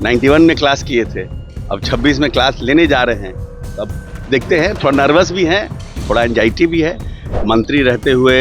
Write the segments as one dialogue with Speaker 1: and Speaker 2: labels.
Speaker 1: 91 में क्लास किए थे, अब 26 में क्लास लेने जा रहे हैं। अब देखते हैं, थोड़ा नर्वस भी हैं, थोड़ा एंजाइटी भी है। मंत्री रहते हुए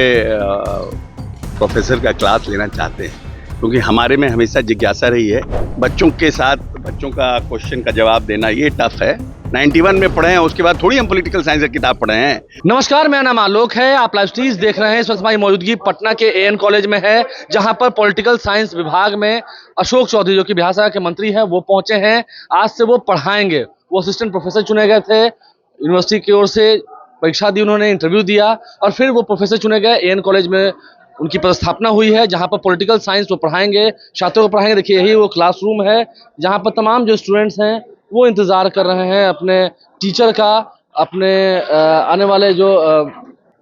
Speaker 1: प्रोफेसर का क्लास लेना चाहते हैं, क्योंकि हमारे में हमेशा जिज्ञासा रही है। बच्चों के साथ बच्चों का क्वेश्चन का जवाब देना ये टफ है। 91 में पढ़े हैं, उसके बाद थोड़ी हम पॉलिटिकल साइंस की किताब पढ़े हैं।
Speaker 2: नमस्कार, मेरा नाम आलोक है। आप लाइव स्ट्रीम्स देख रहे हैं। इस वक्त हमारी मौजूदगी पटना के एएन कॉलेज में है, जहां पर पॉलिटिकल साइंस विभाग में अशोक चौधरी, जो कि बिहार सरकार के मंत्री हैं, वो पहुंचे हैं। आज से वो पढ़ाएंगे। वो असिस्टेंट प्रोफेसर चुने गए थे, यूनिवर्सिटी की ओर से परीक्षा दी, उन्होंने इंटरव्यू दिया और फिर वो प्रोफेसर चुने गए। एएन कॉलेज में उनकी पदस्थापना हुई है, जहां पर पॉलिटिकल साइंस वो पढ़ाएंगे, छात्रों को पढ़ाएंगे। देखिए, यही वो क्लासरूम है जहां पर तमाम जो स्टूडेंट्स हैं वो इंतजार कर रहे हैं अपने टीचर का, अपने आने वाले जो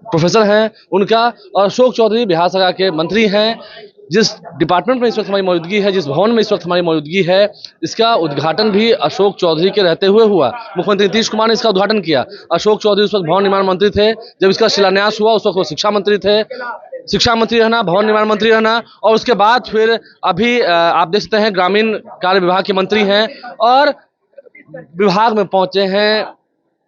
Speaker 2: प्रोफेसर हैं उनका। और अशोक चौधरी बिहार सरकार के मंत्री हैं। जिस डिपार्टमेंट में इस वक्त हमारी मौजूदगी है, जिस भवन में इस वक्त हमारी मौजूदगी है, इसका उद्घाटन भी अशोक चौधरी के रहते हुए हुआ। मुख्यमंत्री नीतीश कुमार ने इसका उद्घाटन किया। अशोक चौधरी उस वक्त भवन निर्माण मंत्री थे। जब इसका शिलान्यास हुआ उस वक्त वो शिक्षा मंत्री थे। शिक्षा मंत्री रहना, भवन निर्माण मंत्री रहना, और उसके बाद फिर अभी आप देख सकते हैं ग्रामीण कार्य विभाग के मंत्री हैं और विभाग में पहुंचे हैं,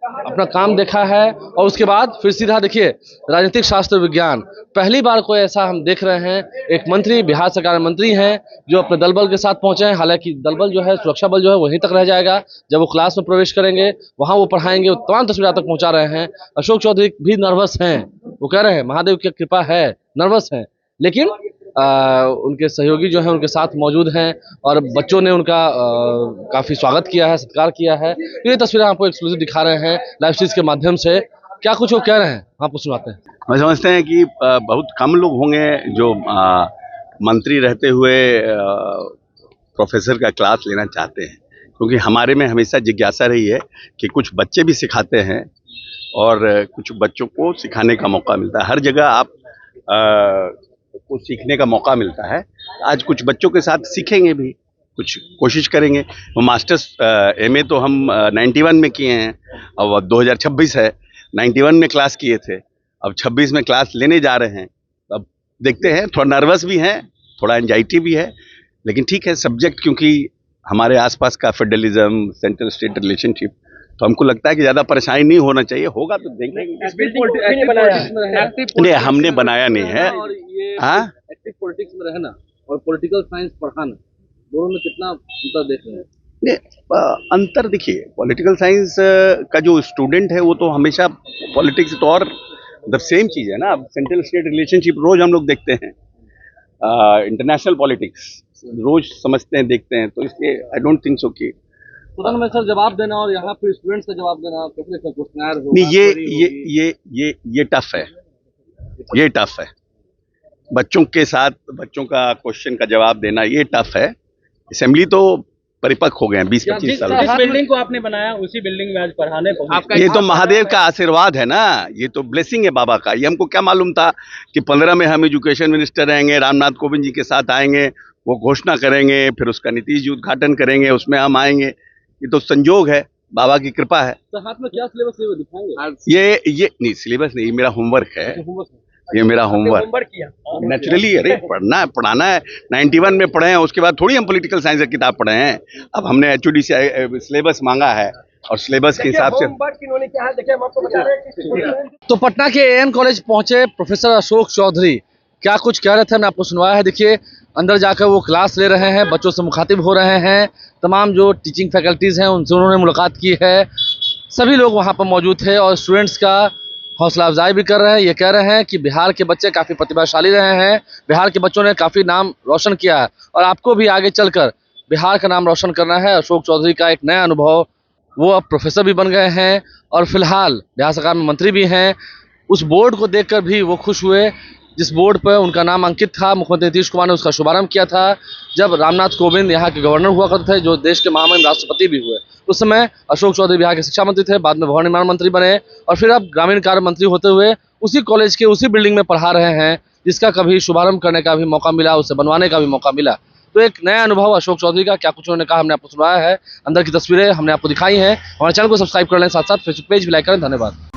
Speaker 2: अपना काम देखा है और उसके बाद फिर सीधा देखिए राजनीतिक शास्त्र विज्ञान। पहली बार कोई ऐसा हम देख रहे हैं, एक मंत्री, बिहार सरकार में मंत्री हैं, जो अपने दल बल के साथ पहुंचे हैं। हालांकि दल बल जो है, सुरक्षा बल जो है, वहीं तक रह जाएगा। जब वो क्लास में प्रवेश करेंगे वहां वो पढ़ाएंगे। वो तमाम तस्वीरें तक पहुंचा रहे हैं। अशोक चौधरी भी नर्वस हैं, वो कह रहे हैं महादेव की कृपा है, नर्वस हैं, लेकिन उनके सहयोगी जो हैं उनके साथ मौजूद हैं और बच्चों ने उनका काफ़ी स्वागत किया है, सत्कार किया है। ये तस्वीरें आपको एक्सक्लूसिव दिखा रहे हैं लाइव स्ट्रीम्स के माध्यम से। क्या कुछ वो कह रहे हैं, आपको सुनाते हैं।
Speaker 1: हम समझते हैं कि बहुत कम लोग होंगे जो मंत्री रहते हुए प्रोफेसर का क्लास लेना चाहते हैं, क्योंकि हमारे में हमेशा जिज्ञासा रही है कि कुछ बच्चे भी सिखाते हैं और कुछ बच्चों को सिखाने का मौका मिलता है। हर जगह आप को सीखने का मौका मिलता है। आज कुछ बच्चों के साथ सीखेंगे भी, कुछ कोशिश करेंगे। वो मास्टर्स एमए तो हम 91 में किए हैं, अब 2026 है। 91 में क्लास किए थे, अब 26 में क्लास लेने जा रहे हैं। अब देखते हैं, थोड़ा नर्वस भी हैं, थोड़ा एंजाइटी भी है, लेकिन ठीक है। सब्जेक्ट क्योंकि हमारे आसपास का फेडरलिज्म, सेंट्रल स्टेट रिलेशनशिप, तो हमको लगता है कि ज़्यादा परेशानी नहीं होना चाहिए। होगा तो देखेंगे। नहीं, हमने बनाया नहीं है। हाँ,
Speaker 2: एक्टिव पॉलिटिक्स में रहना और पॉलिटिकल साइंस पढ़ाना, दोनों में कितना अंतर देख रहे हैं?
Speaker 1: नहीं, अंतर देखिए, पॉलिटिकल साइंस का जो स्टूडेंट है वो तो हमेशा पॉलिटिक्स तो और द सेम चीज़ है ना। सेंट्रल स्टेट रिलेशनशिप रोज हम लोग देखते हैं, इंटरनेशनल पॉलिटिक्स रोज समझते हैं, देखते हैं। तो इसलिए आई डोंट थिंक सो कि
Speaker 2: तुरंत में सर जवाब देना और यहाँ पे स्टूडेंट्स का जवाब देना कैसे क्वेश्चनर होगा?
Speaker 1: नहीं, ये टफ है, ये टफ है। बच्चों के साथ बच्चों का क्वेश्चन का जवाब देना ये टफ है। असेंबली तो परिपक्व हो गए हैं 20-25 साल।
Speaker 3: जिस बिल्डिंग को आपने बनाया उसी बिल्डिंग में आज पढ़ाने पहुंचे।
Speaker 1: ये तो महादेव का आशीर्वाद है ना, ये तो ब्लेसिंग है बाबा का। ये हमको क्या मालूम था कि 15 में हम एजुकेशन मिनिस्टर रहेंगे, रामनाथ कोविंद जी के साथ आएंगे, वो घोषणा करेंगे, फिर उसका नीतीश जी उद्घाटन करेंगे, उसमें हम आएंगे। ये तो संजोग है, बाबा की कृपा है।
Speaker 2: तो हाथ में क्या सिलेबस दिखाएंगे?
Speaker 1: ये नहीं, सिलेबस नहीं, मेरा होमवर्क है। ये मेरा होमवर्क नेचुरली, अरे पढ़ना है, पढ़ाना है। 91 में पढ़े हैं, उसके बाद थोड़ी हम पॉलिटिकल साइंस की किताब पढ़े हैं। अब हमने HOD से सिलेबस मांगा है और सिलेबस के हिसाब से।
Speaker 2: तो पटना के एएन कॉलेज पहुंचे प्रोफेसर अशोक चौधरी, क्या कुछ कह रहे थे हमने आपको सुनवाया है। देखिए, अंदर जाकर वो क्लास ले रहे हैं, बच्चों से मुखातिब हो रहे हैं। तमाम जो टीचिंग फैकल्टीज़ हैं उनसे उन्होंने मुलाकात की है। सभी लोग वहाँ पर मौजूद थे और स्टूडेंट्स का हौसला अफजाई भी कर रहे हैं। ये कह रहे हैं कि बिहार के बच्चे काफ़ी प्रतिभाशाली रहे हैं, बिहार के बच्चों ने काफ़ी नाम रोशन किया है और आपको भी आगे चलकर बिहार का नाम रोशन करना है। अशोक चौधरी का एक नया अनुभव, वो अब प्रोफेसर भी बन गए हैं और फिलहाल बिहार सरकार में मंत्री भी हैं। उस बोर्ड को देखकर भी वो खुश हुए जिस बोर्ड पर उनका नाम अंकित था। मुख्यमंत्री नीतीश कुमार ने उसका शुभारंभ किया था जब रामनाथ कोविंद यहाँ के गवर्नर हुआ करते थे, जो देश के महामहिम राष्ट्रपति भी हुए। उस समय अशोक चौधरी बिहार के शिक्षा मंत्री थे, बाद में भवन निर्माण मंत्री बने और फिर अब ग्रामीण कार्य मंत्री होते हुए उसी कॉलेज के उसी बिल्डिंग में पढ़ा रहे हैं, जिसका कभी शुभारंभ करने का भी मौका मिला, उसे बनवाने का भी मौका मिला। तो एक नया अनुभव अशोक चौधरी का। क्या कुछ उन्होंने कहा हमने आपको सुनाया है, अंदर की तस्वीरें हमने आपको दिखाई हैं। हमारे चैनल को सब्सक्राइब कर लें, साथ साथ फेसबुक पेज भी लाइक करें। धन्यवाद।